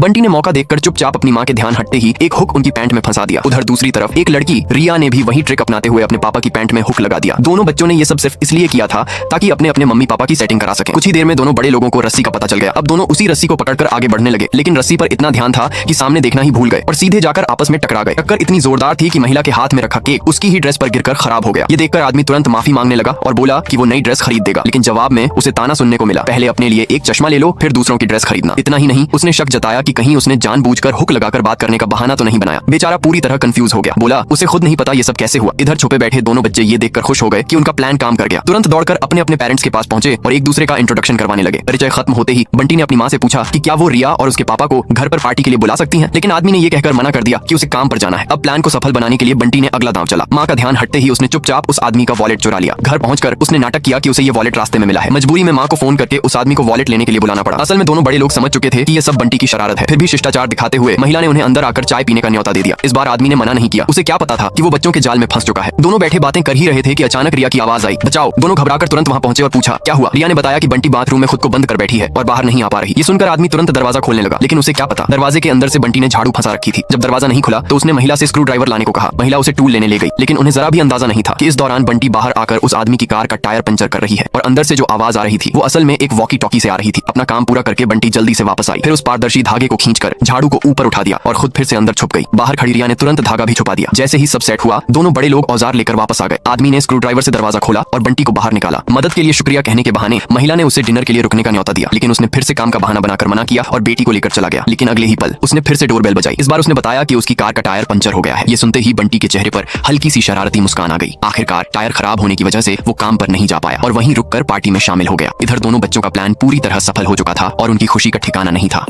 बंटी ने मौका देखकर चुपचाप अपनी माँ के ध्यान हटते ही एक हुक उनकी पैंट में फंसा दिया। उधर दूसरी तरफ एक लड़की रिया ने भी वही ट्रिक अपनाते हुए अपने पापा की पैंट में हुक लगा दिया। दोनों बच्चों ने ये सब सिर्फ इसलिए किया था ताकि अपने अपने मम्मी पापा की सेटिंग करा सके। कुछ ही देर में दोनों बड़े लोगों को रस्सी का पता चल गया। अब दोनों उसी रस्सी को पकड़कर आगे बढ़ने लगे, लेकिन रस्सी पर इतना ध्यान था कि सामने देखना ही भूल गए और सीधे जाकर आपस में टकरा गए। टक्कर इतनी जोरदार थी कि महिला के हाथ में रखा केक उसकी ही ड्रेस पर गिरकर खराब हो गया। ये देखकर आदमी तुरंत माफी मांगने लगा और बोला कि वो नई ड्रेस खरीद देगा, लेकिन जवाब में उसे ताना सुनने को मिला, पहले अपने लिए एक चश्मा ले लो फिर दूसरों की ड्रेस खरीदना। इतना ही नहीं, उसने शक जताया कि कहीं उसने जानबूझकर हुक लगाकर बात करने का बहाना तो नहीं बनाया। बेचारा पूरी तरह कंफ्यूज हो गया, बोला उसे खुद नहीं पता ये सब कैसे हुआ। इधर छुपे बैठे दोनों बच्चे ये देखकर खुश हो गए कि उनका प्लान काम कर गया। तुरंत दौड़कर अपने अपने पेरेंट्स के पास पहुंचे और एक दूसरे का इंट्रोडक्शन करवाने लगे। परिचय खत्म होते ही बंटी ने अपनी माँ से पूछा कि क्या वो रिया और उसके पापा को घर पर पार्टी के लिए बुला सकती हैं, लेकिन आदमी ने ये कहकर मना कर दिया कि उसे काम पर जाना है। अब प्लान को सफल बनाने के लिए बंटी ने अगला दांव चला। माँ का ध्यान हटते ही उसने चुपचाप उस आदमी का वॉलेट चुरा लिया। घर पहुंचकर उसने नाटक किया कि उसे ये वॉलेट रास्ते में मिला है। मजबूरी में माँ को फोन करके उस आदमी को वॉलेट लेने के लिए बुलाना पड़ा। असल में दोनों बड़े लोग समझ चुके थे कि ये सब बंटी की शरारत है, फिर भी शिष्टाचार दिखाते हुए महिला ने उन्हें अंदर आकर चाय पीने का न्योता दे दिया। इस बार आदमी ने मना नहीं किया, उसे क्या पता था कि वो बच्चों के जाल में फंस चुका है। दोनों बैठे बातें कर ही रहे थे कि अचानक रिया की आवाज आई, बचाओ। दोनों घबराकर तुरंत वहां पहुंचे और पूछा क्या हुआ। रिया ने बताया कि बंटी बाथरूम में खुद को बंद कर बैठी है और बाहर नहीं आ पा रही। ये सुनकर आदमी तुरंत दरवाजा खोलने लगा, लेकिन उसे क्या पता दरवाजे के अंदर से बंटी ने झाड़ू फंसा रखी थी। जब दरवाजा नहीं खुला तो उसने महिला से स्क्रू ड्राइवर लाने को कहा। महिला उसे टूल लेने ले गई, लेकिन उन्हें जरा भी अंदाजा नहीं था कि इस दौरान बंटी बाहर आकर उस आदमी की कार का टायर पंचर कर रही है और अंदर से जो आवाज आ रही थी वो असल में एक वॉकी टॉकी से आ रही थी। अपना काम पूरा करके बंटी जल्दी से वापस आई, फिर उस पारदर्शी धागे को खींचकर झाड़ू को ऊपर उठा दिया और खुद फिर से अंदर छुप गई। बाहर खड़ी रिया ने तुरंत धागा भी छुपा दिया। जैसे ही सब सेट हुआ दोनों बड़े लोग औजार लेकर वापस आ गए। आदमी ने स्क्रू ड्राइवर से दरवाजा खोला और बंटी को बाहर निकाला। मदद के लिए शुक्रिया कहने के बहाने महिला ने उसे डिनर के लिए रुकने का न्योता दिया, लेकिन उसने फिर से काम का बहाना बनाकर मना किया और बेटी को लेकर चला गया। लेकिन अगले ही पल उसने फिर से डोरबेल बजाई। इस बार उसने बताया कि उसकी कार का टायर पंचर हो गया है। ये सुनते ही बंटी के चेहरे पर हल्की सी शरारती मुस्कान आ गई। आखिरकार टायर खराब होने की वजह से वो काम पर नहीं जा पाया और वहीं रुककर पार्टी में शामिल हो गया। इधर दोनों बच्चों का प्लान पूरी तरह सफल हो चुका था और उनकी खुशी का ठिकाना नहीं था।